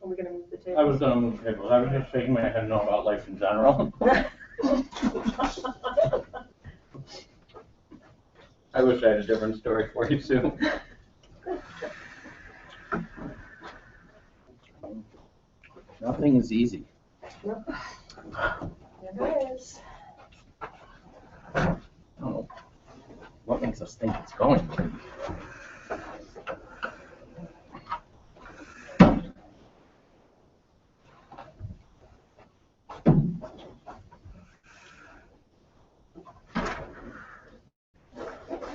Are we going to move the table? I was going to move tables. I was just shaking my head no about life in general. I wish I had a different story for you, Sue. Nothing is easy. Nope. Never is. Oh, what makes us think it's going to?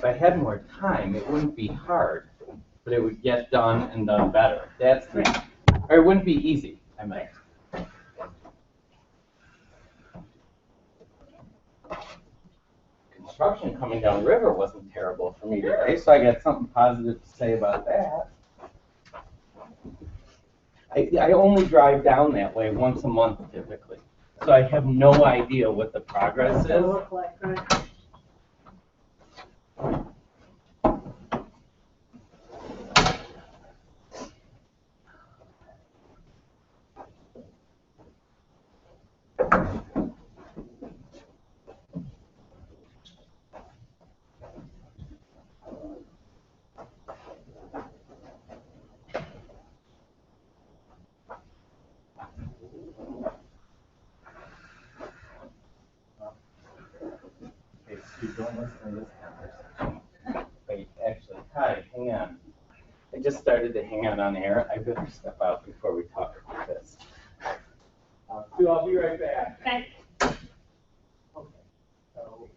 If I had more time, it wouldn't be hard, but it would get done and done better. That's the, or it wouldn't be easy, I meant. Construction coming down river wasn't terrible for me today, so I got something positive to say about that. I only drive down that way once a month typically, so I have no idea what the progress is. Look like, right? Okay, Stu, don't listen to this conversation. Wait, actually, hi, hang on. I just started to hang out on air. I better step out before we talk about this. Stu, I'll be right back. Okay. Okay. So,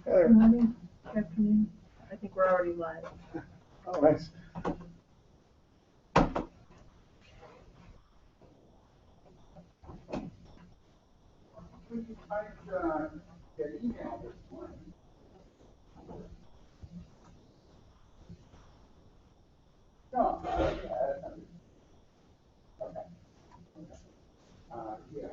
Good morning. Good afternoon. I think we're already live. oh, nice. Get email this morning. No, yeah, okay. Yeah.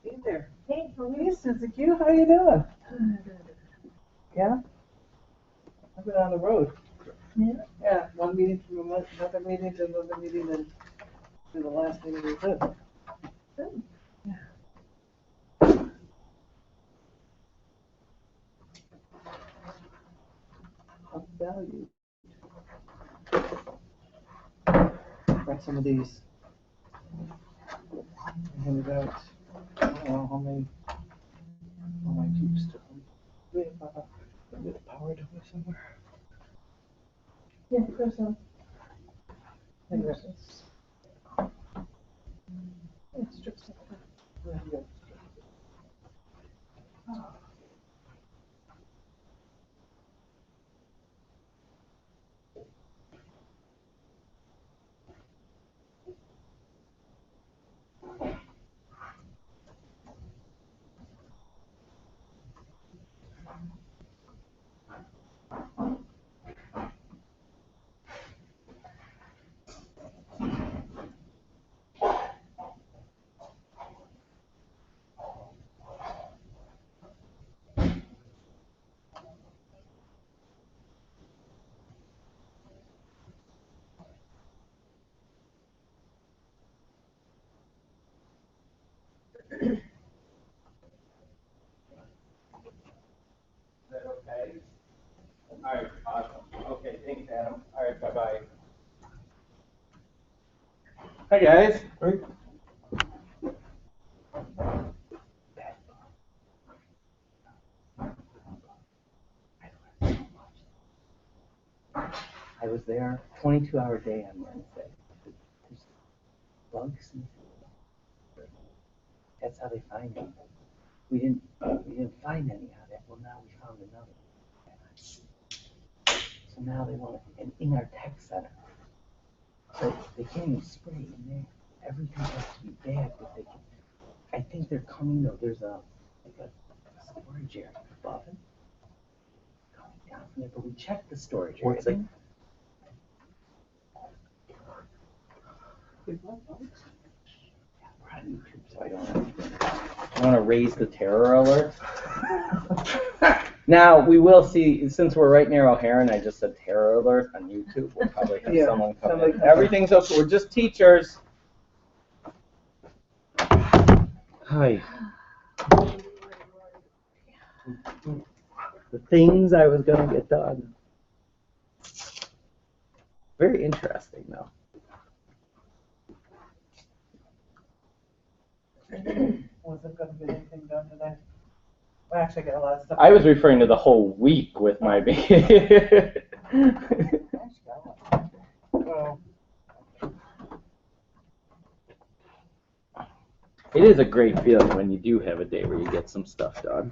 Hey there. Hey, how are Hey, you? Suzuki, how you doing? Yeah? I've been on the road. Yeah. Yeah, one meeting to another meeting to another meeting and to the last meeting we did. Good. Of value. Got some of these. I handed out, I don't know how many, all my tubes to them. We have a power to it somewhere. Yeah, there's some. And there's- It's strips of it. yeah, yeah. Is that okay? All right, awesome. Okay, thanks, Adam. All right, bye-bye. Hi, guys. I was there 22-hour day on Wednesday. There's bugs. That's how they find them. We didn't find any out of it. Well, now we found another. So now they want it in our tech center. So they can't even spray in there. Everything has to be bagged if they can. I think they're coming though. There's a storage area above it. Coming down from there, but we checked the storage area. It's like we're on YouTube, so I don't want to raise the terror alert. Now, we will see, since we're right near O'Hare, and I just said terror alert on YouTube, we'll probably have Yeah, someone come somebody in. come Everything's okay, we're just teachers. Hi. The things I was gonna get done. Very interesting, though. Wasn't gonna get anything done today. I actually got a lot of stuff. I was referring to the whole week with my baby. Well, It is a great feeling when you do have a day where you get some stuff done.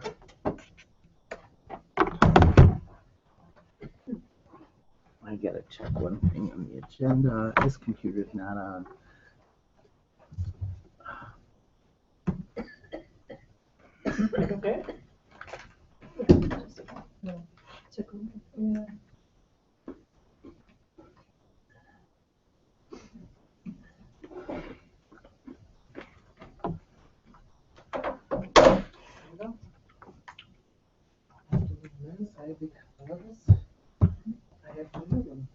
I gotta check one thing on the agenda. This computer's not on. okay. Yeah. I have to move them.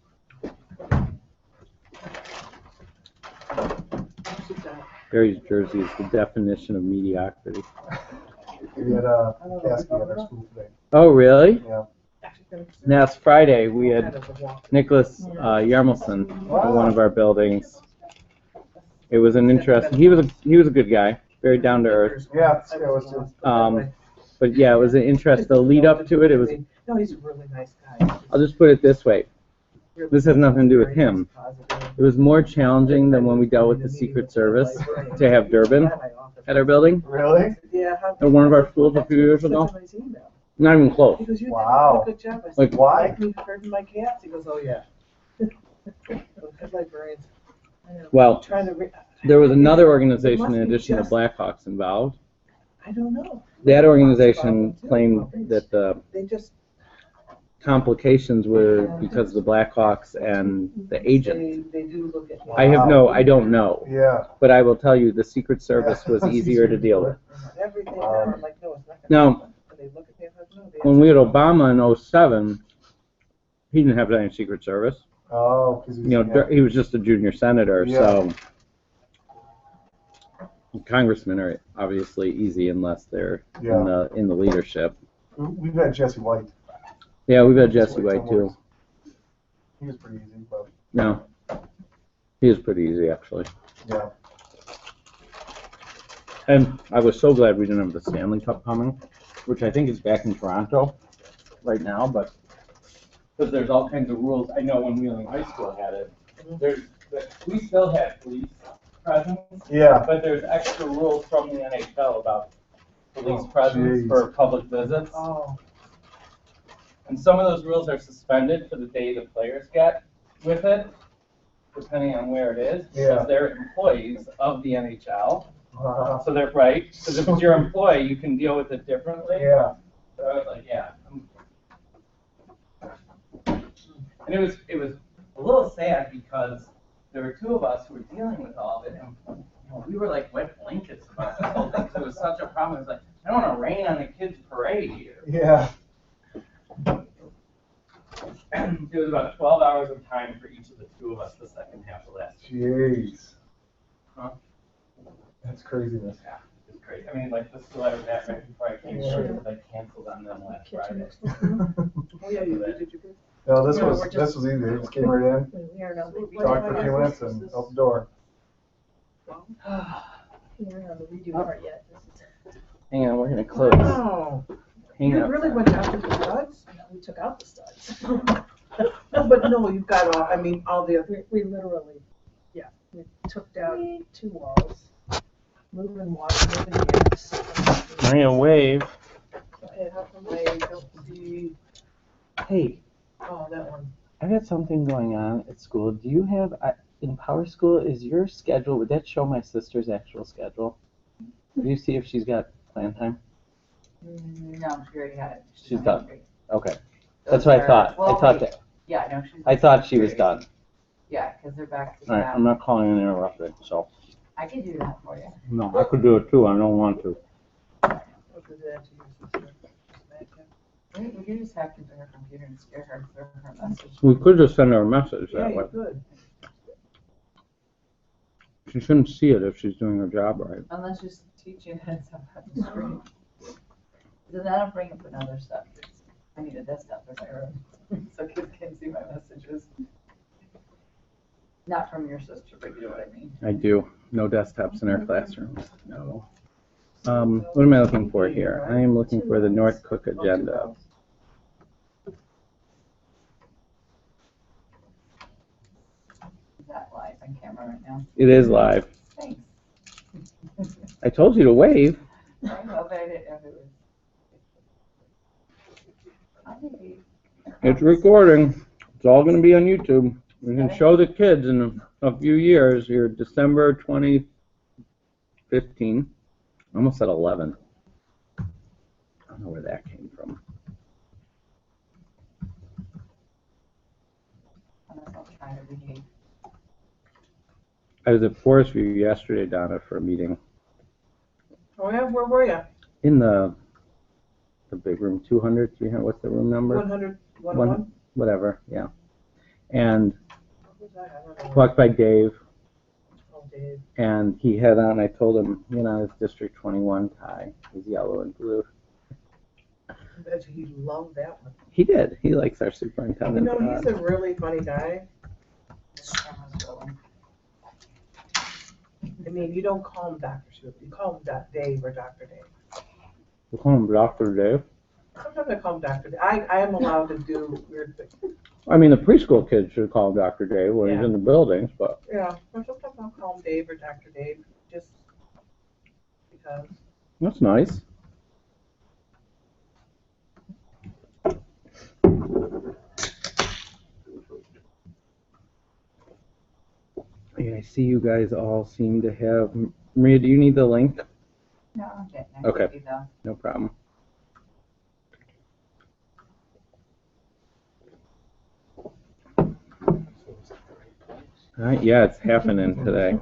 Barry's jersey is the definition of mediocrity. We had a casting at our school today. Oh, really? Yeah. Last Friday, we had Nicholas Yarmelson at one of our buildings. It was an interesting. He was a good guy, very down to earth. Yeah, it was too. But yeah, it was an interest. The lead up to it, it was. No, he's a really nice guy. I'll just put it this way. This has nothing to do with him. It was more challenging than when we dealt with the Secret Service to have Durbin at our building. Really? Yeah. At one of our schools a few years ago. Not even close. He goes, you Wow. did a good job. I said, Like, why? Like me herding my cats? He goes, oh yeah. Good librarians. Well, Trying to there was another organization in addition to Blackhawks involved. I don't know. That organization claimed that the They just complications were because of the Blackhawks and the agent. they do look at. I don't know. Yeah. But I will tell you, the Secret Service was easier to deal with. Everything. I'm like, no, it's not gonna Now, happen. And they look at me, I'm like, no, they when we had Obama in 07, he didn't have any Secret Service. Oh, because He was just a junior senator, so congressmen are obviously easy unless they're in the leadership. We've had Jesse White. Yeah, we've had Jesse White too. He was pretty easy, but No, he was pretty easy actually. yeah. And I was so glad we didn't have the Stanley Cup coming, which I think is back in Toronto right now, but because there's all kinds of rules. I know when Wheeling High School had it, we still had police presence, but there's extra rules from the NHL about police presence for public visits. Oh. And some of those rules are suspended for the day the players get with it, depending on where it is, because they're employees of the NHL. So they're right, because if it's your employee, you can deal with it differently. Yeah. So I was like, yeah. And it was a little sad because there were two of us who were dealing with all of it, and we were like wet blankets about this whole thing, because it was such a problem. It was like, I don't want to rain on the kids' parade here. Yeah. It was about 12 hours of time for each of the two of us the second half of last year. Jeez. Huh? That's craziness. Yeah, it's crazy. I mean, like the school I was at right before I came here, was like canceled on them last Friday. Oh yeah, you did your good. No, this was easy. They just came right in, We are now. talked for a few minutes, and out the door. We're not on the redo part yet. Hang on, we're gonna close. Oh, Hang you on. really went after the studs? We took out the studs. No, but no, you've got all, I mean, all the other. We literally, we took down 2 walls, moving water, moving gas. Maria, wave. Okay, how come I don't see, Hey, oh, that one. I got something going on at school. Do you have, in Power School, is your schedule, would that show my sister's actual schedule? Do you see if she's got plan time? No, she already had it. She's done. Okay. That's what I thought. Well, I thought that. Yeah, no, she's. I thought she was done. Yeah, because they're back to All right, that. I'm not calling and interrupting, so. I can do that for you. No, I could do it too. I don't want to. What did that to your sister? We can just hack into her computer and scare her through her message. We could just send her a message Yeah, that way. you could. She shouldn't see it if she's doing her job right. Unless she's teaching heads up on the screen. Then that'll bring up another stuff. I need a desktop for my room, so kids can see my messages. Not from your sister, but you know what I mean. I do. No desktops in our classrooms. No. What am I looking for here? I am looking for the North Cook agenda. Is that live on camera right now? It is live. Thanks. I told you to wave. I know, but I didn't know who was. I think we- It's recording. It's all going to be on YouTube. We can show the kids in a few years. Here, December 2015. I almost said 11. I don't know where that came from. Unless I'll try to behave. I was at Forest View yesterday, Donna, for a meeting. Oh yeah, where were you? In the big room, 200, 300, what's the room number? 100, 101? Whatever, yeah. And What was that? I don't know. walked by Dave, Oh, Dave. and he had on, I told him, his District 21 tie is yellow and blue. I bet you he loved that one. He did. He likes our You superintendent. know, he's a really funny guy. I mean, you don't call him Dr. Swift, you call him Dave or Dr. Dave. We call him Dr. Dave. Sometimes I call him Dr. Dave. I am allowed to do weird things. I mean, the preschool kids should call him Dr. Dave when he's Yeah. in the buildings, but Yeah, but sometimes I'll call him Dave or Dr. Dave, just because. that's nice. Yeah, I see you guys all seem to have. Maria, do you need the link? No, I'm getting it. Okay. You know. No problem. All right, yeah, it's happening today.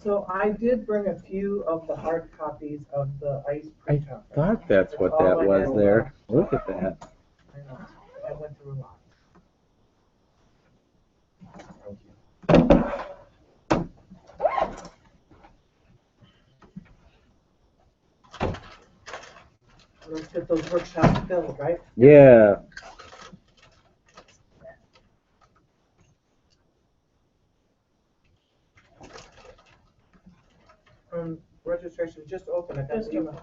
So I did bring a few of the hard copies of the ICE pre-conference. Thought that's what that was there. Look at that. I know, I went through a lot. Let's get those workshops filled, right? Yeah. Registration just opened, I got the email.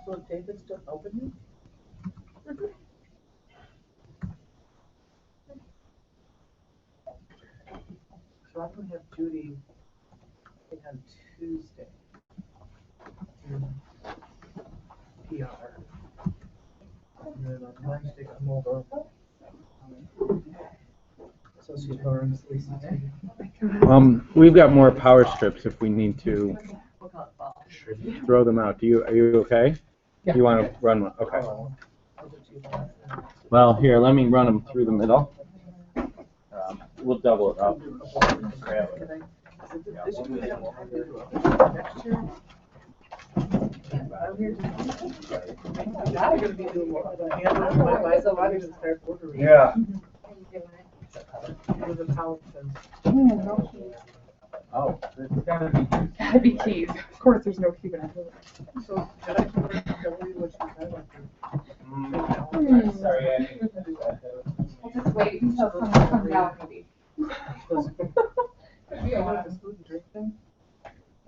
So David's still open? So I'm gonna have Judy, I think on Tuesday. PR. And then on Wednesday, come over. Associate Lawrence, Lisa T. We've got more power strips if we need to We'll call it fall. throw them out. Are you okay? Yeah. You want to run one? Okay. I'll do Tuesday. Well, here, let me run them through the middle. We'll double it up. Grab it. This year we have time to do it. Next year. I'm here. I'm gonna be doing more. I'm my wife, so I'm gonna start ordering. Yeah. With the pouch and. Oh, it's gotta be. Gotta be keys. Of course, there's no key, but I feel So, should I tell you what she said? Sorry, I didn't do that. I'll just wait until someone comes out, maybe. You know this food and drink thing?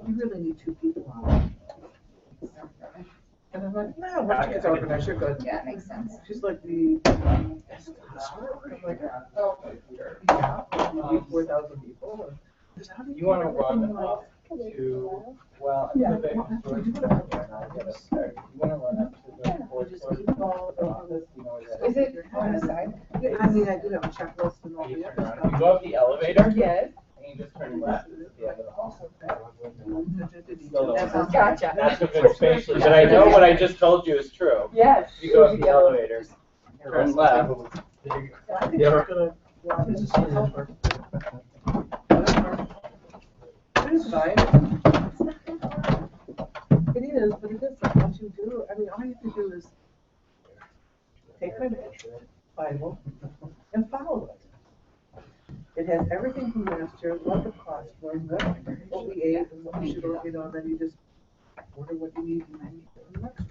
You really need two people on it. And I'm like, no, once she gets organized, you're good. Yeah, it makes sense. She's like the. I'm like, oh, yeah, 4,000 people. How do You want to run everything, like, up to, well, Yeah. the big store. You want to run up to the fourth Just floor keep all of office, you know where that Is it on the side? Yeah, I mean, I do have a checklist and all You the turn other around. You stuff. go up the elevator, Yes. and you just turn left at the end of the hall. Gotcha. That's a good space, but I know what I just told you is true. Yes. You go up the elevator, turn left. I think she's gonna, well, this is helper. It is fine. It is, but it is, what you do, I mean, all you have to do is take my Bible and follow it. It has everything from last year, what the cost was, what we ate, and what we should, you know, and then you just order what you need and then you go to the next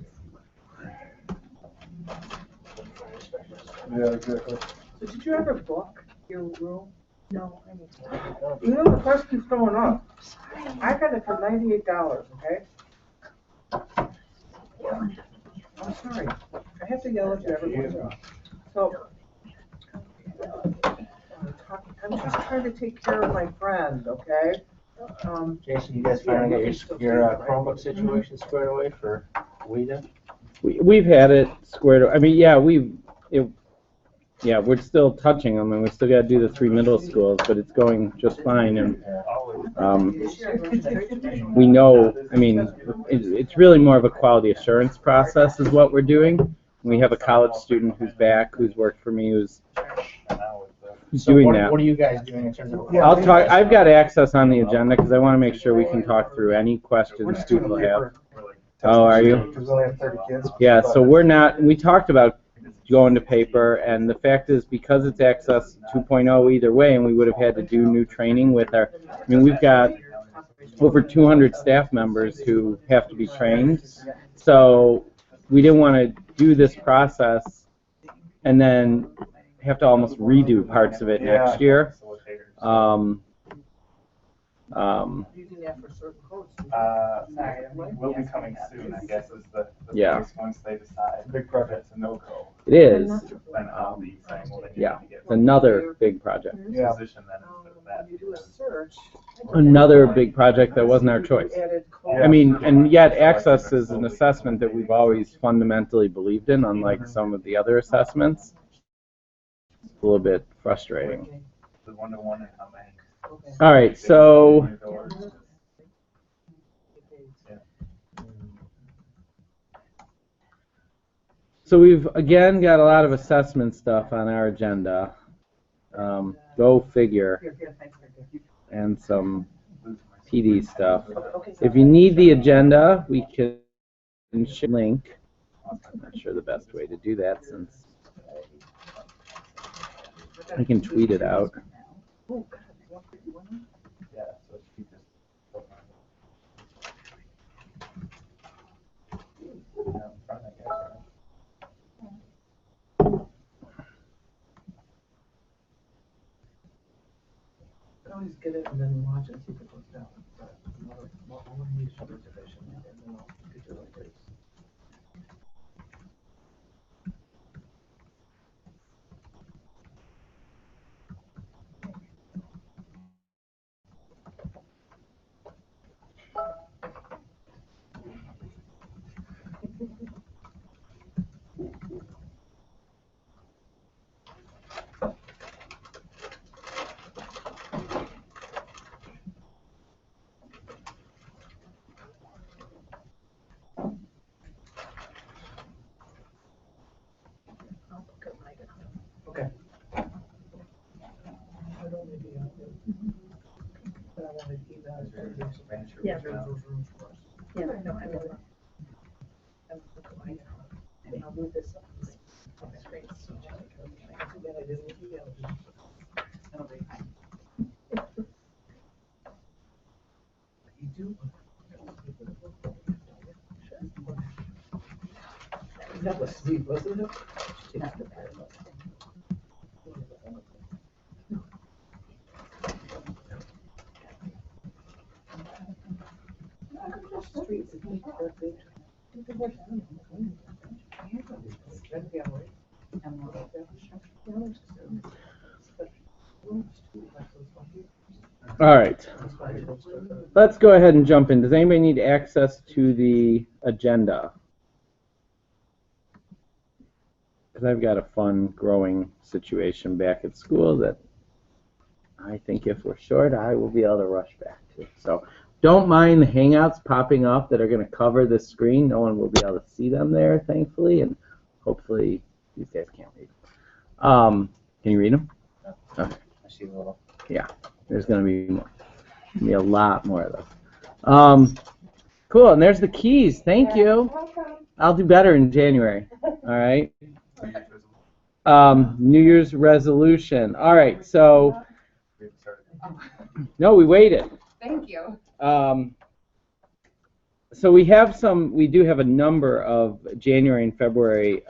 year. Yeah, exactly. So did you ever book your room? No, I need to. You know, the price keeps going up. I got it for $98, okay? I'm sorry, I have to yell at you every once in a while. So, I'm just trying to take care of my friend, okay? Jason, you guys finally got your Chromebook situation squared away for WIDA? We've had it squared. I mean, yeah, we're still touching them, and we still got to do the 3 middle schools, but it's going just fine. And We know, I mean, it's really more of a quality assurance process is what we're doing. We have a college student who's back, who's worked for me, who's So doing what, that. what are you guys doing in terms of? I'll talk. I've got access on the agenda because I want to make sure we can talk through any questions people have. Oh, are you? Because we only have 30 kids. Yeah. So we're not. We talked about going to paper, and the fact is because it's Access 2.0 either way, and we would have had to do new training with our. I mean, we've got over 200 staff members who have to be trained. So we didn't want to do this process and then have to almost redo parts of it next year. Using that for certain codes. Will be coming soon, I guess, is the Yeah. place once they decide. Big project, it's a no-go. It is. Then I'll be saying, well, then you Yeah. need to get It's another big project. yeah. Position then instead of that. When you do a search. Another big project that wasn't our choice. Added Yeah. I mean, and yet Access is an assessment that we've always fundamentally believed in, unlike some of the other assessments. It's a little bit frustrating. The one-to-one and how many? All right, so we've again got a lot of assessment stuff on our agenda. Go figure, and some PD stuff. If you need the agenda, we can share a link. I'm not sure the best way to do that since I can tweet it out. Yeah, so she just. I always get it and then watch it and see if it goes down. But I'll use your reservation and then I'll get your rates. Okay. I'd only be out there. But I wanted to email it. Yeah. Those rooms for us. Yeah, no, I will. And I'll move this up. Okay, great. Too bad I didn't email you. It'll be fine. You do. That was sweet, wasn't it? All right, let's go ahead and jump in. Does anybody need access to the agenda? Because I've got a fun, growing situation back at school that I think if we're short, I will be able to rush back to. So don't mind the Hangouts popping up that are going to cover the screen. No one will be able to see them there, thankfully, and hopefully these guys can't read. Can you read them? Okay. I see a little. Yeah, there's going to be more. Be a lot more of those. Cool, and there's the keys. Thank you. I'll do better in January. All right. New Year's resolution. All right, so no, we waited. Thank you. So we do have a number of January and February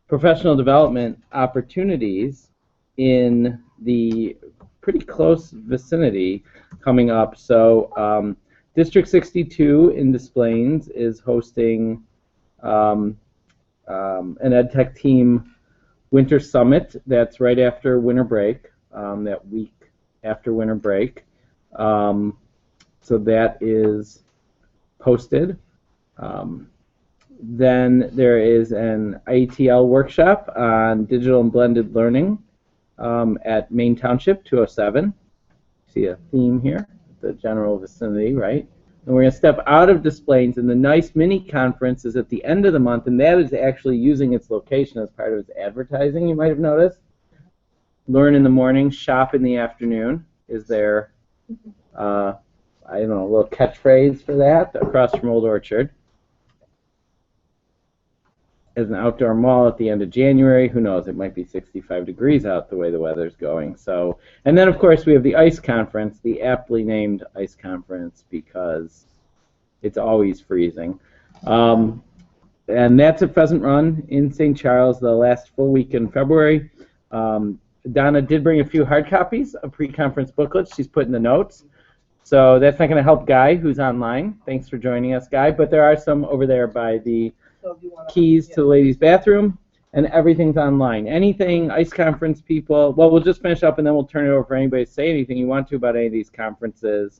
professional development opportunities in the pretty close vicinity coming up. So District 62 in Des Plaines is hosting an EdTech team winter summit that's right after winter break, that week after winter break. So that is posted. Then there is an IETL workshop on digital and blended learning at Main Township 207. See a theme here, the general vicinity, right? And we're going to step out of displays, and the nice mini conference is at the end of the month, and that is actually using its location as part of its advertising, you might have noticed. Learn in the morning, shop in the afternoon is their, I don't know, a little catchphrase for that, across from Old Orchard. As an outdoor mall at the end of January, who knows, it might be 65 degrees out the way the weather's going. So, and then of course we have the ICE conference, the aptly named ICE conference because it's always freezing. And that's at Pheasant Run in St. Charles the last full week in February. Donna did bring a few hard copies of pre-conference booklets. She's put in the notes. So that's not going to help Guy, who's online. Thanks for joining us, Guy. But there are some over there by the keys to the ladies' bathroom, and everything's online. Anything, ICE conference people, well, we'll just finish up and then we'll turn it over for anybody to say anything you want to about any of these conferences.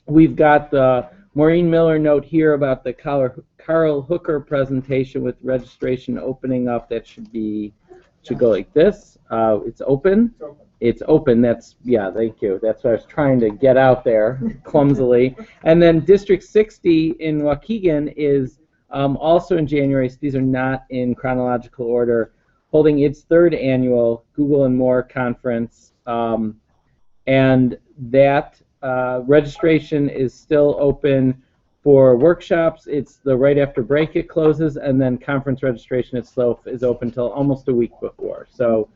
We've got the Maureen Miller note here about the Carl Hooker presentation with registration opening up. That should go like this. It's open. It's open. That's, yeah, thank you. That's what I was trying to get out there clumsily. And then District 60 in Waukegan is also in January, so these are not in chronological order, holding its 3rd annual Google and More conference. And that registration is still open for workshops. It's the right after break it closes, and then conference registration itself is open till almost a week before. So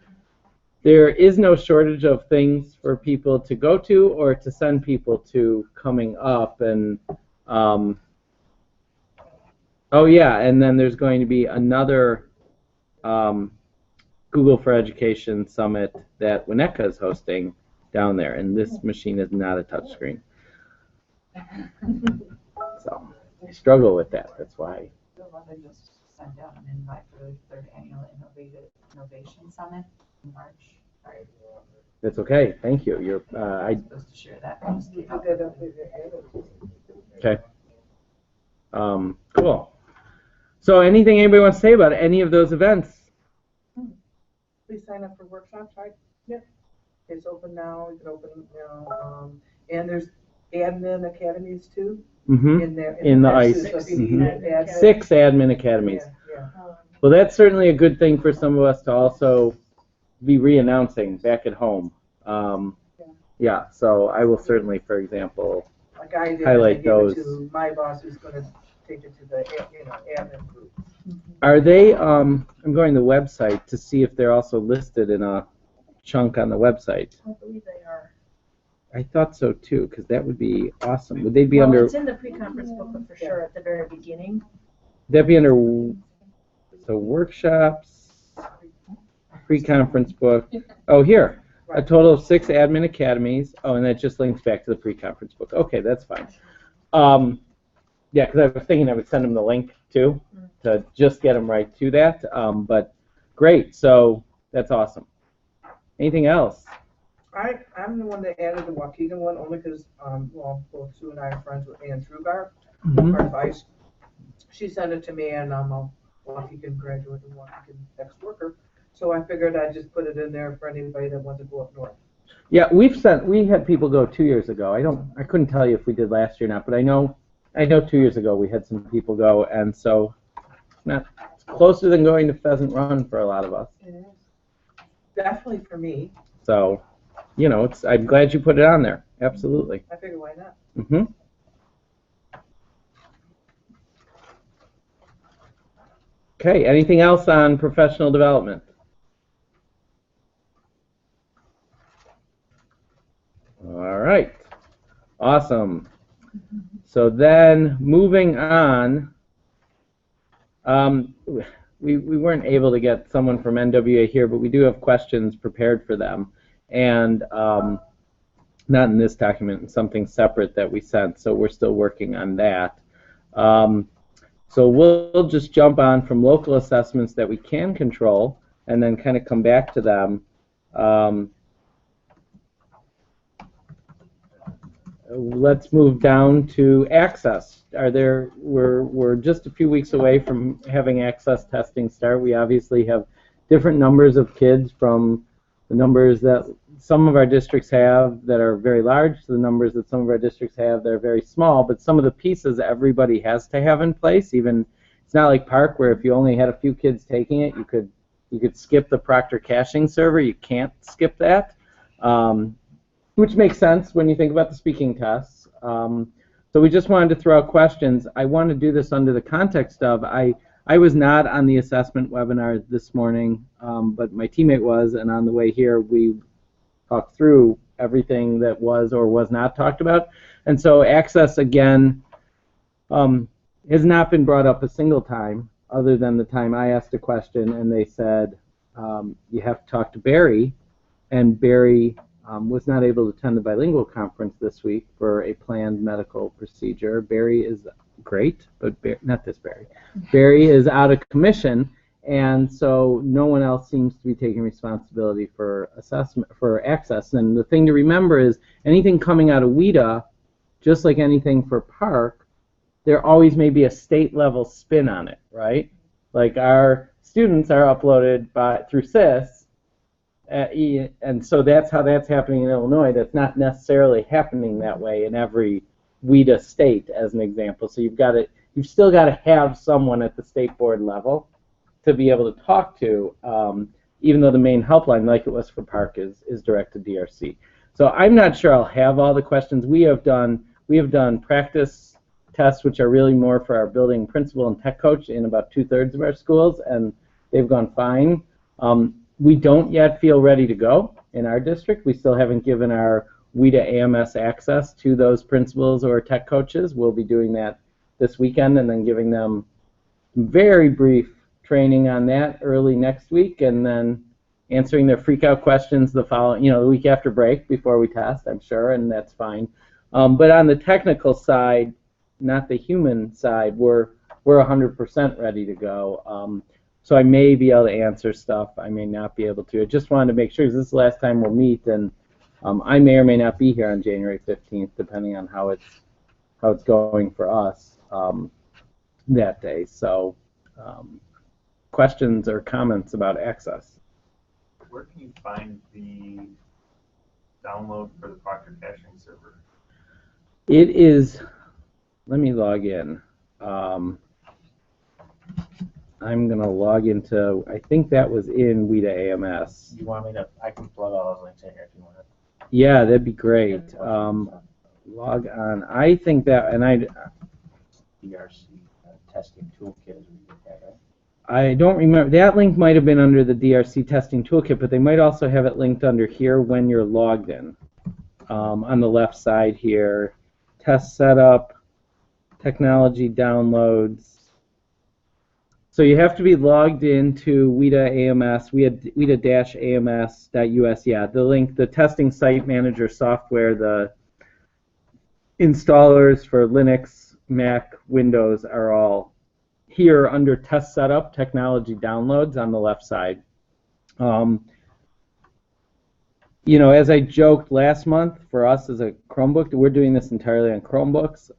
there is no shortage of things for people to go to or to send people to coming up. And oh yeah, and then there's going to be another Google for Education Summit that Winnetka is hosting down there, and this machine is not a touchscreen. So I struggle with that. That's why. They just sent out an invite for the 3rd annual Innovation Summit in March. Sorry. That's okay. Thank you. You're I'm supposed to share that. Okay. Cool. So anything anybody wants to say about any of those events? Please sign up for workshops, right? Yeah. It's open now. You can open now. And there's admin academies too. Mm-hmm. In the ICE. So if you need admin, 6 admin academies. Yeah. Well, that's certainly a good thing for some of us to also be re-announcing back at home. Yeah, so I will certainly, for example, like I did, highlight I gave those. it to my boss, who's going to take it to the admin group. Are they? I'm going to the website to see if they're also listed in a chunk on the website. I believe they are. I thought so too, because that would be awesome. Would they be Well, under? it's in the pre-conference booklet for sure at the very beginning. That'd be under the workshops, pre-conference book. Oh, here. A total of 6 admin academies. Oh, and that just links back to the pre-conference book. Okay, that's fine. Yeah, because I was thinking I would send them the link too to just get them right to that. But great, so that's awesome. Anything else? I'm the one that added the Waukegan one only because, well, both Sue and I are friends with Ann Trugar, Mhm. part of ICE. She sent it to me, and I'm a Waukegan graduate and Waukegan ex-worker. So I figured I'd just put it in there for anybody that wants to go up north. Yeah, we had people go 2 years ago. I couldn't tell you if we did last year or not, but I know 2 years ago we had some people go, and so it's closer than going to Pheasant Run for a lot of us. It is. Definitely for me. So, you know, I'm glad you put it on there. Absolutely. I figured why not? Mm-hmm. Okay, anything else on professional development? All right, awesome. So then moving on, we weren't able to get someone from NWA here, but we do have questions prepared for them. And not in this document, something separate that we sent, so we're still working on that. So we'll just jump on from local assessments that we can control and then kind of come back to them. Let's move down to access. We're just a few weeks away from having access testing start. We obviously have different numbers of kids from the numbers that some of our districts have that are very large, the numbers that some of our districts have that are very small, but some of the pieces everybody has to have in place. Even it's not like Park where if you only had a few kids taking it, you could skip the proctor caching server. You can't skip that, which makes sense when you think about the speaking tests. So we just wanted to throw out questions. I want to do this under the context of I was not on the assessment webinar this morning, but my teammate was, and on the way here we talked through everything that was or was not talked about. And so access, again, has not been brought up a single time other than the time I asked a question and they said, you have to talk to Barry, and Barry was not able to attend the bilingual conference this week for a planned medical procedure. Barry is great, but not this Barry. Barry is out of commission, and so no one else seems to be taking responsibility for assessment, for access. And the thing to remember is anything coming out of WIDA, just like anything for Park, there always may be a state level spin on it, right? Like our students are uploaded through CISC, and so that's how that's happening in Illinois. That's not necessarily happening that way in every WIDA state, as an example. So you've still got to have someone at the state board level to be able to talk to, even though the main helpline, like it was for Park, is direct to DRC. So I'm not sure I'll have all the questions. We have done practice tests, which are really more for our building principal and tech coach in about 2/3 of our schools, and they've gone fine. We don't yet feel ready to go in our district. We still haven't given our WIDA AMS access to those principals or tech coaches. We'll be doing that this weekend and then giving them very brief training on that early next week, and then answering their freak out questions the week after break before we test, I'm sure, and that's fine. But on the technical side, not the human side, we're 100% ready to go. So I may be able to answer stuff. I may not be able to. I just wanted to make sure, because this is the last time we'll meet, and I may or may not be here on January 15th, depending on how it's going for us that day. So questions or comments about access? Where can you find the download for the proctor caching server? It is, let me log in. I'm going to log into, I think that was in WIDA AMS. You want me to, I can plug all those links in here if you want it. Yeah, that'd be great. Log on. I think that, and DRC testing toolkit is what you get, right? I don't remember. That link might have been under the DRC testing toolkit, but they might also have it linked under here when you're logged in. On the left side here, test setup, technology downloads. So you have to be logged into WIDA AMS, WIDA-AMS.us. Yeah, the link, the testing site manager software, the installers for Linux, Mac, Windows are all here under test setup, technology downloads on the left side. As I joked last month, for us as a Chromebook, we're doing this entirely on Chromebooks.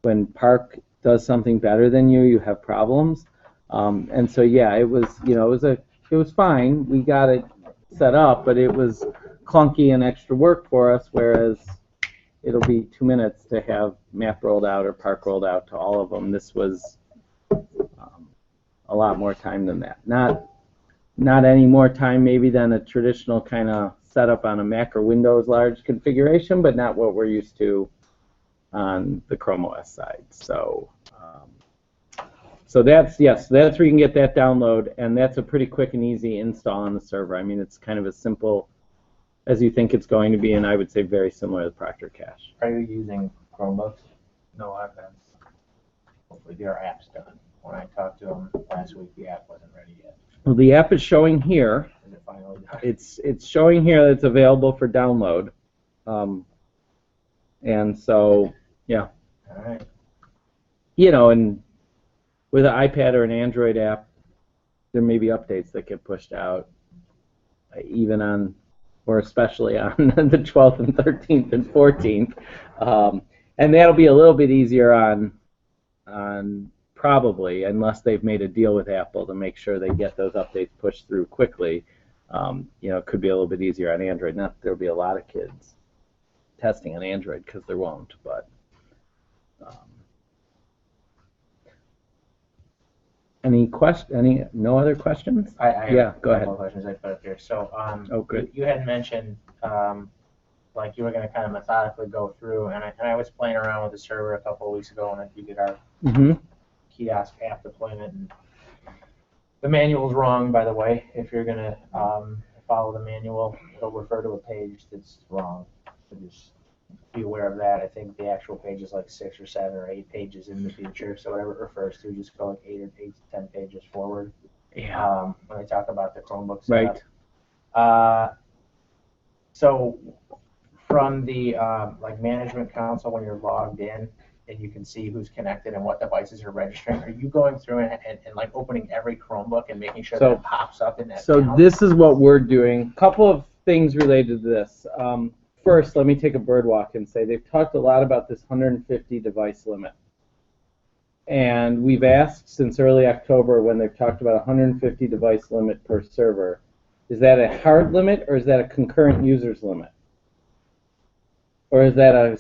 When Park does something better than you have problems. And so yeah, it was fine. We got it set up, but it was clunky and extra work for us, whereas it'll be 2 minutes to have map rolled out or Park rolled out to all of them. This was a lot more time than that. Not any more time maybe than a traditional kind of setup on a Mac or Windows large configuration, but not what we're used to on the Chrome OS side. So that's where you can get that download, and that's a pretty quick and easy install on the server. I mean, it's kind of as simple as you think it's going to be, and I would say very similar to Proctor Cache. Are you using Chromebooks? No, I've been. Hopefully your app's done. When I talked to them last week, the app wasn't ready yet. Well, the app is showing here. Is it finally done? It's showing here that it's available for download. And so, yeah. All right. And with an iPad or an Android app, there may be updates that get pushed out, even on, or especially on the 12th and 13th and 14th. And that'll be a little bit easier on probably, unless they've made a deal with Apple to make sure they get those updates pushed through quickly. You know, it could be a little bit easier on Android. Not that there'll be a lot of kids testing on Android because there won't, but no other questions? I Yeah, have go a ahead. couple of questions I put up here. So, Oh, good. you had mentioned, like you were gonna kind of methodically go through, and I was playing around with the server a couple of weeks ago when we did our Mm-hmm. kiosk app deployment, and the manual's wrong, by the way. If you're gonna, follow the manual, it'll refer to a page that's wrong. So just be aware of that. I think the actual page is like 6 or 7 or 8 pages in the future. So whatever it refers to, just go like 8 to 10 pages forward. Yeah. When I talk about the Chromebook Right. setup. So from the like management console, when you're logged in and you can see who's connected and what devices are registering, are you going through and like opening every Chromebook and making sure that it pops up in that So panel? this is what we're doing. Couple of things related to this. First, let me take a bird walk and say they've talked a lot about this 150 device limit. And we've asked since early October when they've talked about 150 device limit per server, is that a hard limit or is that a concurrent users limit? Or is that a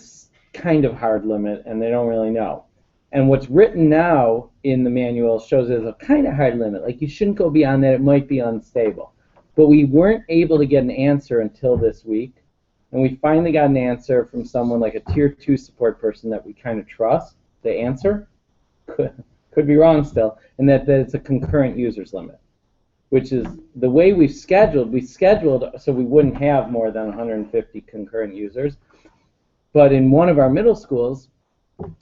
kind of hard limit and they don't really know? And what's written now in the manual shows it as a kind of hard limit. Like you shouldn't go beyond that, it might be unstable. But we weren't able to get an answer until this week. And we finally got an answer from someone like a tier 2 support person that we kind of trust. The answer could be wrong still, and that it's a concurrent users limit, which is the way we scheduled so we wouldn't have more than 150 concurrent users. But in one of our middle schools,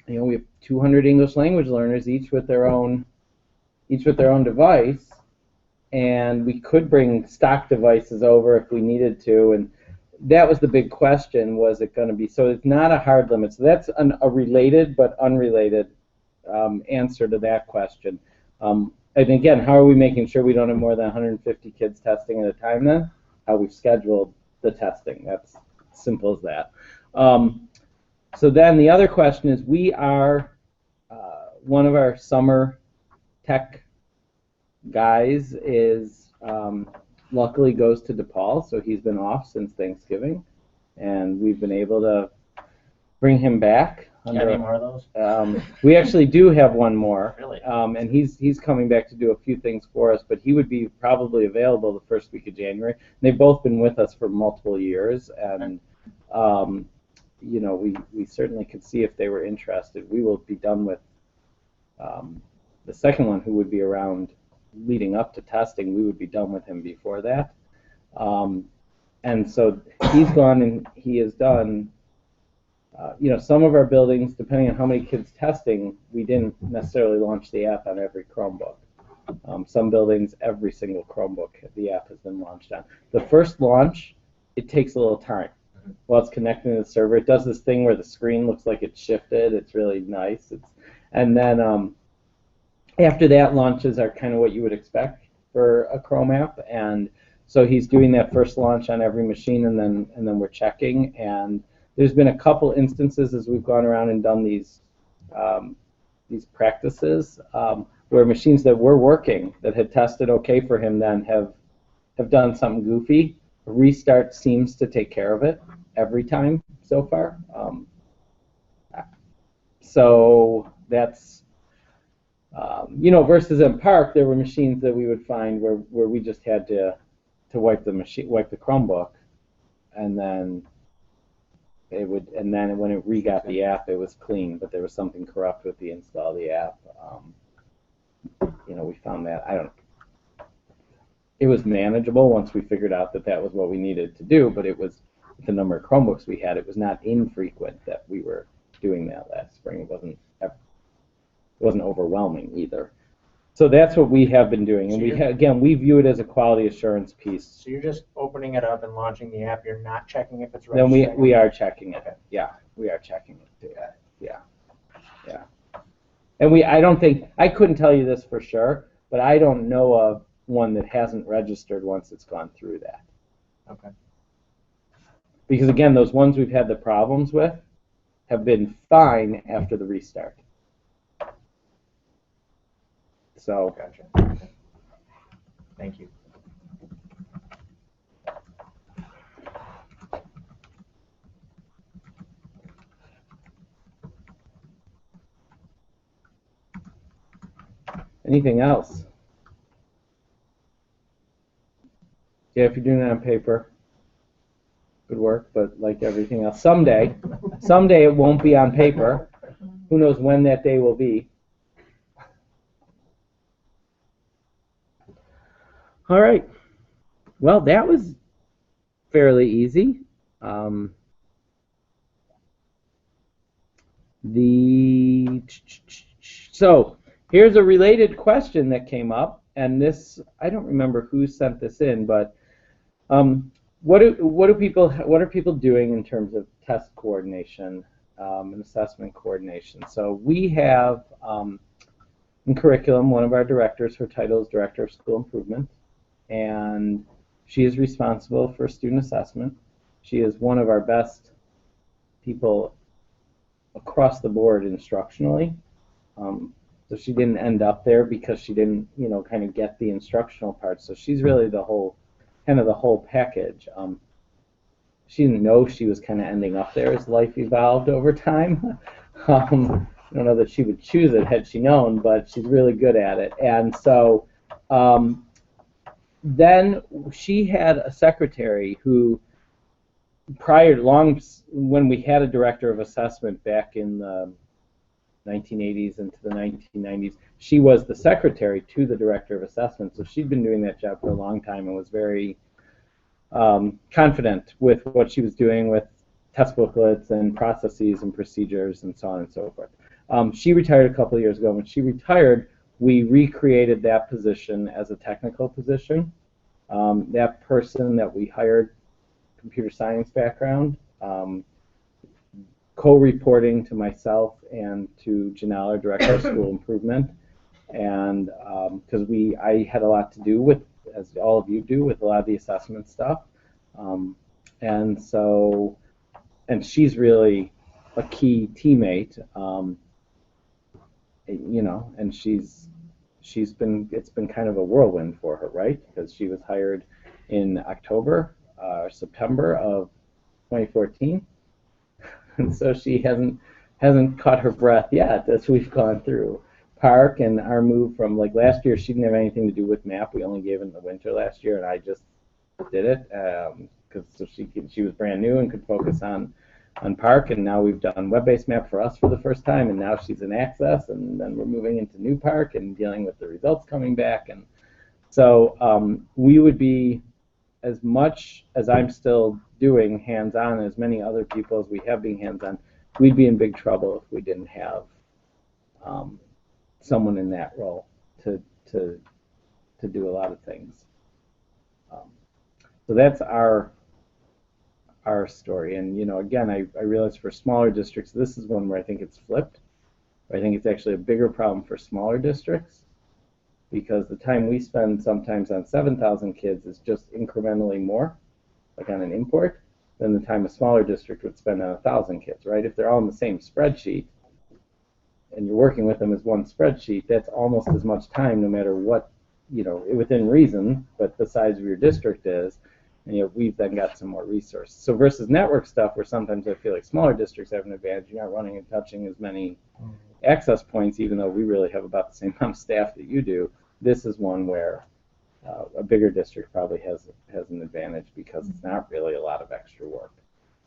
you know, we have 200 English language learners, each with their own device, and we could bring stock devices over if we needed to, and that was the big question, was it going to be, so it's not a hard limit. So that's a related but unrelated answer to that question. And again, how are we making sure we don't have more than 150 kids testing at a time then? How we've scheduled the testing. That's simple as that. So then the other question is, we are, one of our summer tech guys is luckily goes to DePaul, so he's been off since Thanksgiving, and we've been able to bring him back. Got any more of those? We actually do have one more. Really? And he's coming back to do a few things for us, but he would be probably available the first week of January. They've both been with us for multiple years, and you know, we certainly could see if they were interested. We will be done with the second one, who would be around leading up to testing. We would be done with him before that. And so he's gone and he has done, you know, some of our buildings, depending on how many kids testing, we didn't necessarily launch the app on every Chromebook. Some buildings, every single Chromebook, the app has been launched on. The first launch, it takes a little time. While it's connecting to the server, it does this thing where the screen looks like it's shifted. It's really nice. And then after that, launches are kind of what you would expect for a Chrome app. And so he's doing that first launch on every machine, and then we're checking. And there's been a couple instances as we've gone around and done these practices where machines that were working, that had tested okay for him, then have done something goofy. A restart seems to take care of it every time so far. So that's, you know, versus in Park, there were machines that we would find where we just had to wipe the Chromebook, and then when it re-got the app, it was clean, but there was something corrupt with the install of the app. You know, we found that, it was manageable once we figured out that was what we needed to do, but it was, with the number of Chromebooks we had, it was not infrequent that we were doing that last spring. It wasn't overwhelming either. So that's what we have been doing, and again, we view it as a quality assurance piece. So you're just opening it up and launching the app. You're not checking if it's registered. Then we are checking it. Okay. Yeah, we are checking it too. Yeah. And I couldn't tell you this for sure, but I don't know of one that hasn't registered once it's gone through that. Okay. Because again, those ones we've had the problems with have been fine after the restart. So. Gotcha. Thank you. Anything else? Yeah, if you're doing it on paper, good work, but like everything else, someday it won't be on paper. Who knows when that day will be. All right. Well, that was fairly easy. So here's a related question that came up, and this, I don't remember who sent this in, but what are people doing in terms of test coordination and assessment coordination? So we have in curriculum, one of our directors, her title is Director of School Improvement, and she is responsible for student assessment. She is one of our best people across the board instructionally. So she didn't end up there because she didn't, kind of get the instructional part. So she's really the whole package. She didn't know she was kind of ending up there as life evolved over time. I don't know that she would choose it had she known, but she's really good at it. And so then she had a secretary who, when we had a director of assessment back in the 1980s into the 1990s, she was the secretary to the director of assessment. So she'd been doing that job for a long time and was very confident with what she was doing with test booklets and processes and procedures and so on and so forth. She retired a couple of years ago. When she retired, we recreated that position as a technical position. That person that we hired, computer science background, co-reporting to myself and to Janelle, our Director of School Improvement, and because I had a lot to do with, as all of you do, with a lot of the assessment stuff, and she's really a key teammate, and it's been kind of a whirlwind for her, right? Because she was hired in October or September of 2014. And so she hasn't caught her breath yet as we've gone through Park and our move from, like, last year she didn't have anything to do with MAP. We only gave it in the winter last year, and I just did it because she was brand new and could focus on Park. And now we've done web-based MAP for us for the first time, and now she's in Access, and then we're moving into new Park and dealing with the results coming back. And so we would be, as much as I'm still doing hands-on, as many other people as we have being hands-on, we'd be in big trouble if we didn't have someone in that role to do a lot of things. So that's our story. And again, I realize for smaller districts, this is one where I think it's flipped. I think it's actually a bigger problem for smaller districts, because the time we spend sometimes on 7,000 kids is just incrementally more, like on an import, than the time a smaller district would spend on 1,000 kids, right? If they're all in the same spreadsheet and you're working with them as one spreadsheet, that's almost as much time, no matter what, within reason, but the size of your district is, and we've then got some more resources. So versus network stuff, where sometimes I feel like smaller districts have an advantage, you're not running and touching as many access points, even though we really have about the same amount of staff that you do. This is one where a bigger district probably has an advantage because it's not really a lot of extra work.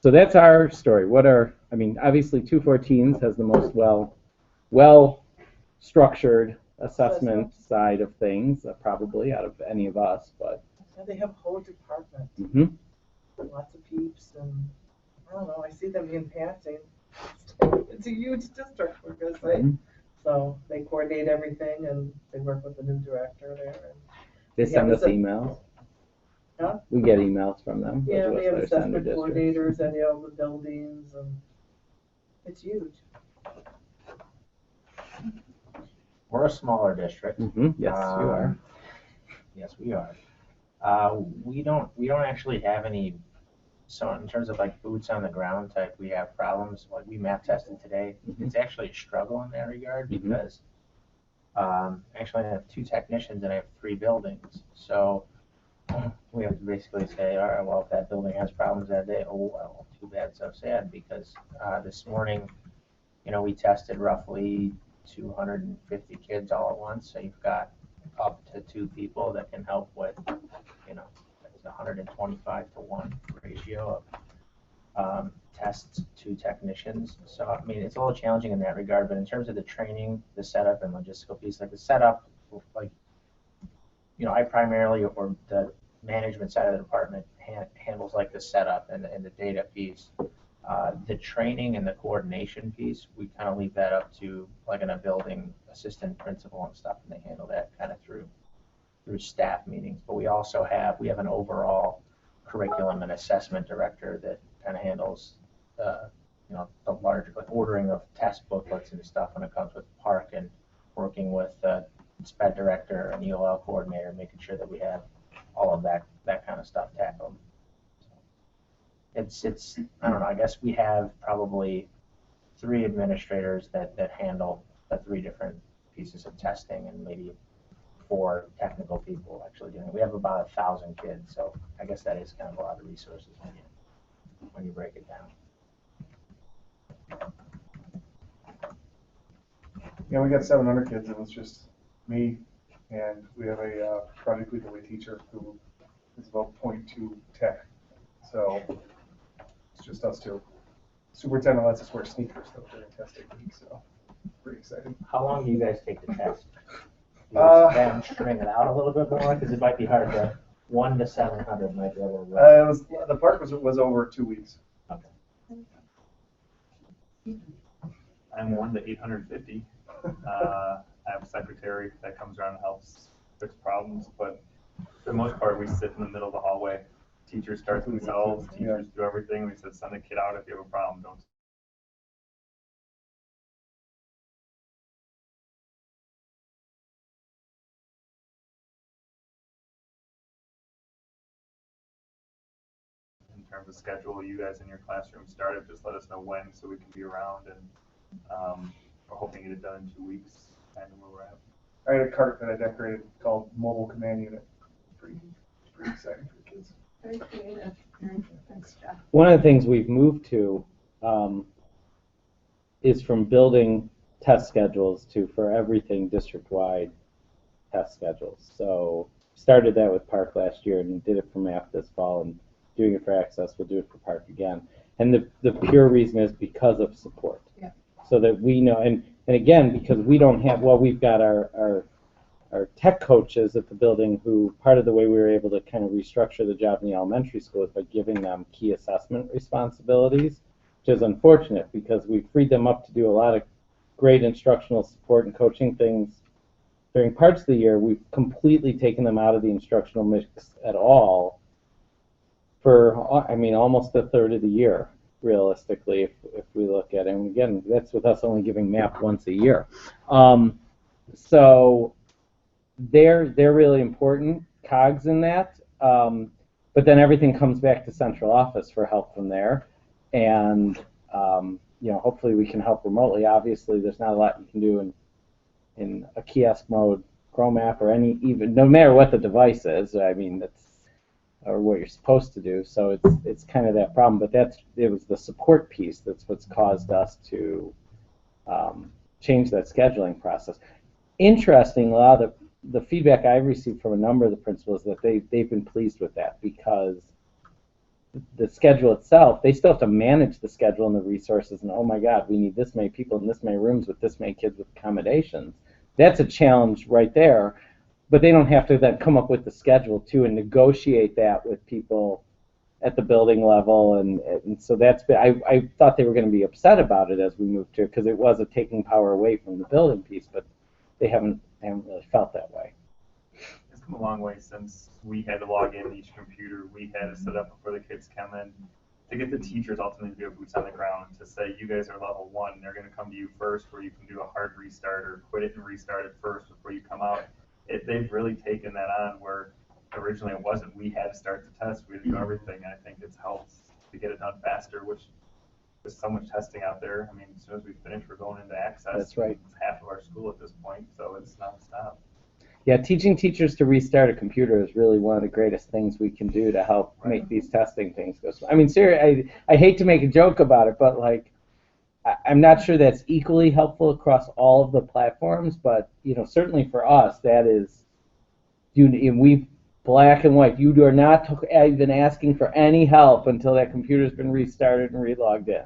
So that's our story. Obviously 214s has the most well structured assessment side of things, probably out of any of us, but they have a whole department. Lots of peeps, and I don't know, I see them in passing. It's a huge district, we're going to say. So they coordinate everything, and they work with the new director there. And they send us emails. Huh? We get emails from them. Yeah, we have assessment coordinators at all the buildings, and it's huge. We're a smaller district. Yes, you are. Yes, we are. We don't actually have any. So in terms of like boots on the ground type, we have problems. Like we map tested today. It's actually a struggle in that regard because actually I have 2 technicians and I have 3 buildings. So we have to basically say, all right, well, if that building has problems that day, oh well, too bad, so sad. Because this morning, we tested roughly 250 kids all at once, so you've got up to 2 people that can help with, it's 125 to 1 ratio of tests to technicians. So, I mean, it's a little challenging in that regard, but in terms of the training, the setup, and logistical piece, like the setup, like, I primarily, or the management side of the department handles like the setup and the data piece. The training and the coordination piece, we kind of leave that up to like in a building assistant principal and stuff, and they handle that kind of through staff meetings. But we also have an overall curriculum and assessment director that kind of handles the larger, like, ordering of test booklets and stuff when it comes with Park, and working with the SPED director and EOL coordinator, making sure that we have all of that kind of stuff tackled. It's I don't know, I guess we have probably 3 administrators that handle the 3 different pieces of testing, and maybe 4 technical people actually doing it. We have about 1,000 kids, so I guess that is kind of a lot of resources when you break it down. Yeah, we got 700 kids, and it's just me, and we have a project lead teacher who is about 0.2 tech. So it's just us 2. Superintendent lets us wear sneakers though during testing week, so pretty exciting. How long do you guys take the test? Then string it out a little bit more, because it might be hard to 1 to 700 might be able to. The part was over 2 weeks. Okay. I'm 1 to 850. I have a secretary that comes around and helps fix problems, but for the most part, we sit in the middle of the hallway. Teachers start themselves, teachers do everything. We said, send a kid out if you have a problem, don't. In terms of schedule, you guys in your classroom started, just let us know when so we can be around, and we're hoping to get it done in 2 weeks, kind of where we're at. I had a cart that I decorated called Mobile Command Unit. Pretty exciting for the kids. Very creative. Thanks, Jeff. One of the things we've moved to is from building test schedules to, for everything, district-wide test schedules. So started that with Park last year and did it for math this fall, and doing it for Access, we'll do it for Park again. And the pure reason is because of support. Yeah. So that we know, and again, because we don't have, we've got our tech coaches at the building who, part of the way we were able to kind of restructure the job in the elementary school is by giving them key assessment responsibilities, which is unfortunate because we freed them up to do a lot of great instructional support and coaching things during parts of the year. We've completely taken them out of the instructional mix at all for, I mean, almost a third of the year, realistically, if we look at it. And again, that's with us only giving MAP once a year. So they're really important cogs in that, but then everything comes back to central office for help from there, and hopefully we can help remotely. Obviously, there's not a lot you can do in a kiosk mode, Chrome app, or even no matter what the device is. I mean, that's or what you're supposed to do. So it's kind of that problem. But it was the support piece that's what's caused us to change that scheduling process. Interesting, a lot of the feedback I've received from a number of the principals that they've been pleased with that, because the schedule itself, they still have to manage the schedule and the resources, and oh my God, we need this many people in this many rooms with this many kids with accommodations. That's a challenge right there, but they don't have to then come up with the schedule too and negotiate that with people at the building level, and so that's been, I thought they were going to be upset about it as we moved to it, because it was a taking power away from the building piece, but they haven't really felt that way. It's come a long way since we had to log in each computer. We had to set up before the kids come in, to get the teachers ultimately to be boots on the ground, to say you guys are level 1, they're going to come to you first, where you can do a hard restart or quit it and restart it first before you come out. They've really taken that on, where originally it wasn't. We had to start the test, we had to do everything, and I think it's helped to get it done faster, which there's so much testing out there. I mean, as soon as we finish, we're going into Access. That's right. It's half of our school at this point, so it's nonstop. Yeah, teaching teachers to restart a computer is really one of the greatest things we can do to help make these testing things go. I mean, seriously, I hate to make a joke about it, but like, I'm not sure that's equally helpful across all of the platforms, but certainly for us, that is, we black and white. You are not even asking for any help until that computer's been restarted and relogged in.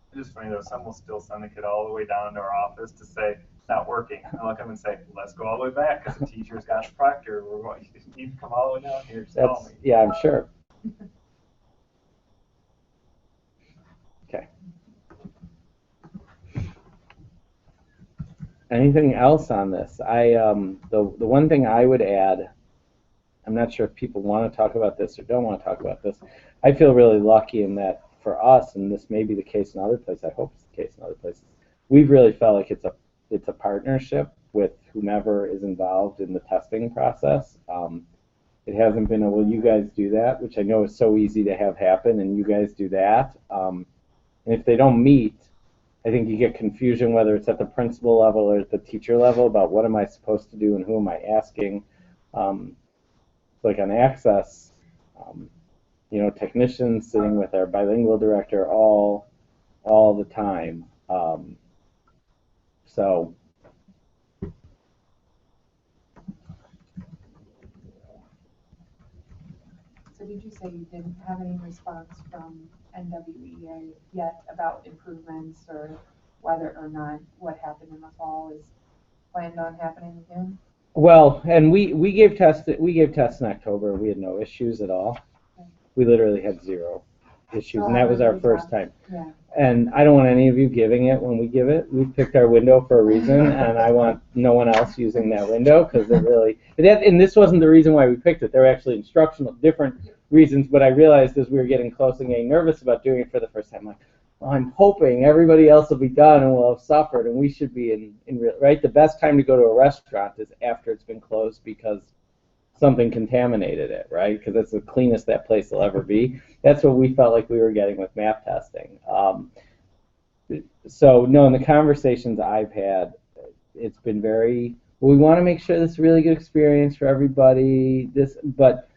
It's just funny though, some will still send the kid all the way down to our office to say, not working. I look at them and say, let's go all the way back because the teacher's got the proctor. You need to come all the way down here to tell me. Yeah, I'm sure. Okay. Anything else on this? The one thing I would add, I'm not sure if people want to talk about this or don't want to talk about this. I feel really lucky in that for us, and this may be the case in other places, I hope it's the case in other places, we've really felt like it's a partnership with whomever is involved in the testing process. It hasn't been well, you guys do that, which I know is so easy to have happen, and you guys do that. And if they don't meet, I think you get confusion whether it's at the principal level or at the teacher level about what am I supposed to do and who am I asking. Like on Access, technicians sitting with our bilingual director all the time. So did you say you didn't have any response from NWEA yet about improvements or whether or not what happened in the fall is planned on happening again? well, and we gave tests in October. We had no issues at all. We literally had 0 issues, and that was our first time. Yeah. And I don't want any of you giving it when we give it. We picked our window for a reason, and I want no one else using that window because it really. And this wasn't the reason why we picked it. There were actually instructional different reasons. But I realized as we were getting close and getting nervous about doing it for the first time, like, well, I'm hoping everybody else will be done and will have suffered, and we should be in real right. The best time to go to a restaurant is after it's been closed because something contaminated it, right? Because it's the cleanest that place will ever be. That's what we felt like we were getting with map testing. So no, in the conversations I've had, it's been very, well, we want to make sure this is a really good experience for everybody, but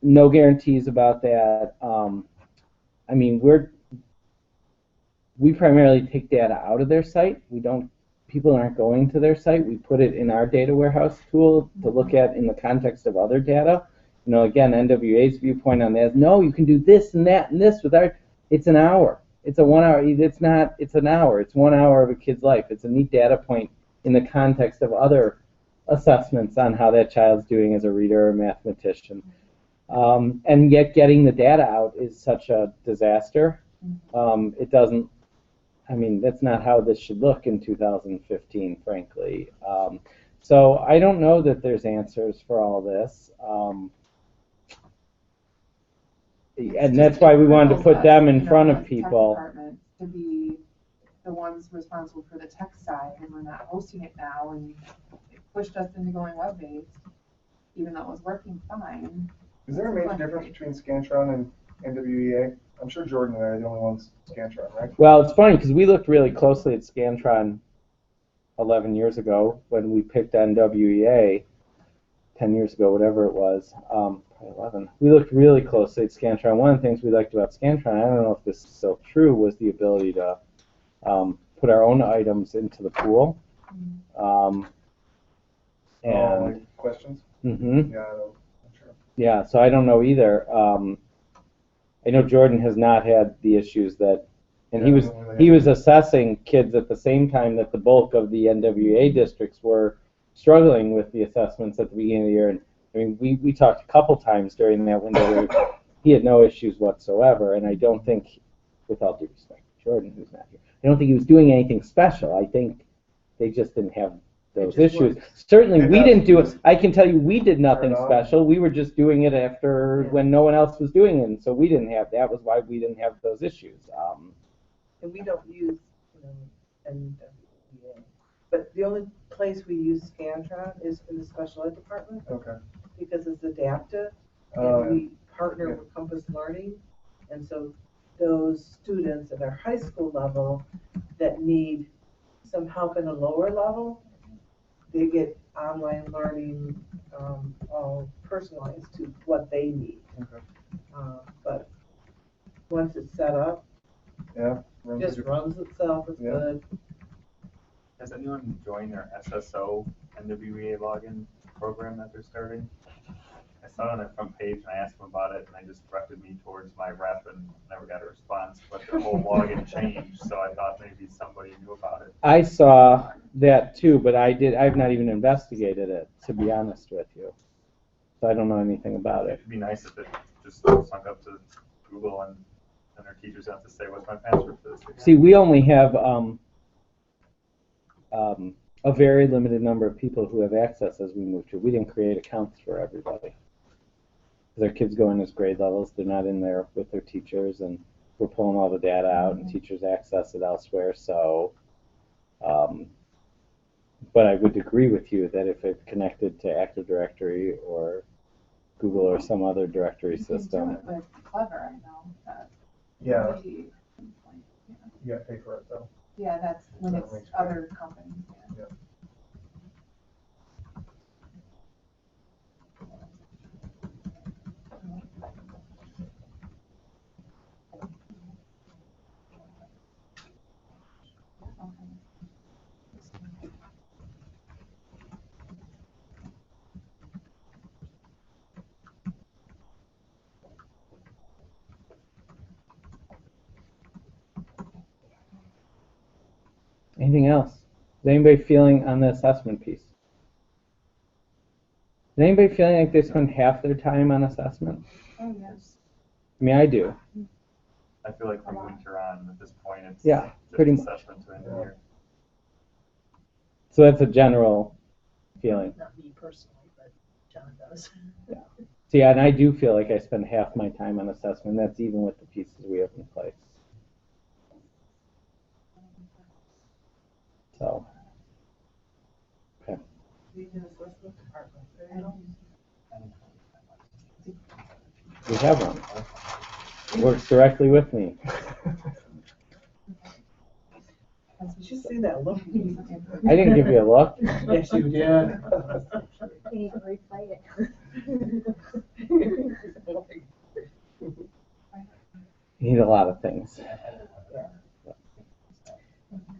no guarantees about that. I mean, we primarily take data out of their site. People aren't going to their site. We put it in our data warehouse tool to look at in the context of other data. Again, NWA's viewpoint on that is, no, you can do this and that and this with it's an hour. It's a 1 hour, it's an hour. It's 1 hour of a kid's life. It's a neat data point in the context of other assessments on how that child's doing as a reader or mathematician. And yet getting the data out is such a disaster. It doesn't, that's not how this should look in 2015, frankly. So I don't know that there's answers for all this. And that's why we wanted to put them in front of people. Tech department to be the ones responsible for the tech side, and we're not hosting it now, and it pushed us into going web-based, even though it was working fine. Is there a major difference between Scantron and NWEA? I'm sure Jordan and I are the only ones Scantron, right? Well, it's funny because we looked really closely at Scantron 11 years ago when we picked NWEA, 10 years ago, whatever it was, probably 11. We looked really closely at Scantron. One of the things we liked about Scantron, I don't know if this is still true, was the ability to put our own items into the pool. Like questions? Mm-hmm. Yeah, I'm sure. Yeah, so I don't know either. I know Jordan has not had the issues that, and he was assessing kids at the same time that the bulk of the NWA districts were struggling with the assessments at the beginning of the year. And we talked a couple times during that window where he had no issues whatsoever. And I don't think, with all due respect to Jordan, who's not here, I don't think he was doing anything special. I think they just didn't have those issues. Certainly, we didn't do it. I can tell you, we did nothing special. We were just doing it after when no one else was doing it, and so we didn't have. That was why we didn't have those issues. And we don't use NWEA, but the only place we use Scantron is in the special ed department. Okay. Because it's adaptive, and we partner with Compass Learning, and so those students at our high school level that need some help in a lower level, they get online learning, all personalized to what they need. Okay. But once it's set up, Yeah. runs Just it. runs itself, it's Yeah. good. Has anyone joined their SSO NWEA login program that they're starting? I saw it on their front page and I asked them about it and they just directed me towards my rep and never got a response, but their whole login changed, so I thought maybe somebody knew about it. I saw that too, but I've not even investigated it, to be honest with you. So I don't know anything about it. It'd be nice if it just sunk up to Google and their teachers have to say, what's my password for this again? See, we only have a very limited number of people who have access as we move to. We didn't create accounts for everybody. Their kids go in as grade levels, they're not in there with their teachers, and we're pulling all the data out, and teachers access it elsewhere. So, but I would agree with you that if it's connected to Active Directory or Google or some other directory You can system, do it with Clever, I know, that. Yeah, you- you gotta pay for it though. Yeah, that's when That it's makes other companies, yeah. Yeah. anything else? Is anybody feeling on the assessment piece? Is anybody feeling like they spend half their time on assessment? Oh, yes. I mean, I do. I feel like from winter on, at this point, it's Yeah, just pretty much. assessment to end of year. So that's a general feeling. Not me personally, but John does. So yeah, and I do feel like I spend half my time on assessment. That's even with the pieces we have in place. So, okay. Region Assessment Department, there you go. We have one. Works directly with me. Did you see that look? I didn't give you a look. Yes, you did. You need to replay it. You need a lot of things.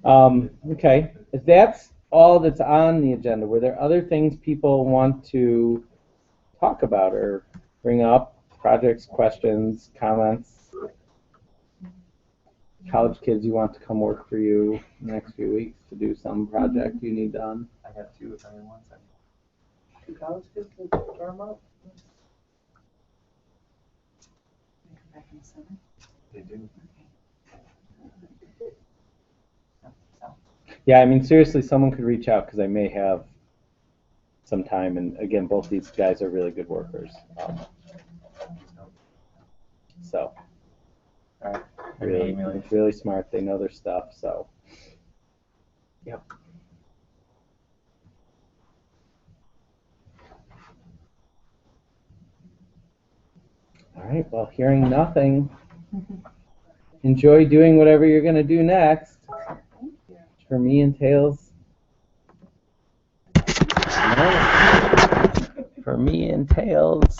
Okay, if that's all that's on the agenda, were there other things people want to talk about or bring up? Projects, questions, comments? College kids you want to come work for you in the next few weeks to do some project you need done? I got two if anyone wants any. Do college kids can dorm up? They come back in the summer. They do. Yeah, I mean, seriously, someone could reach out because I may have some time. And again, both these guys are really good workers. So, All right. really smart. They know their stuff. So, yep. All right. Well, hearing nothing, enjoy doing whatever you're going to do next. For me entails. For me entails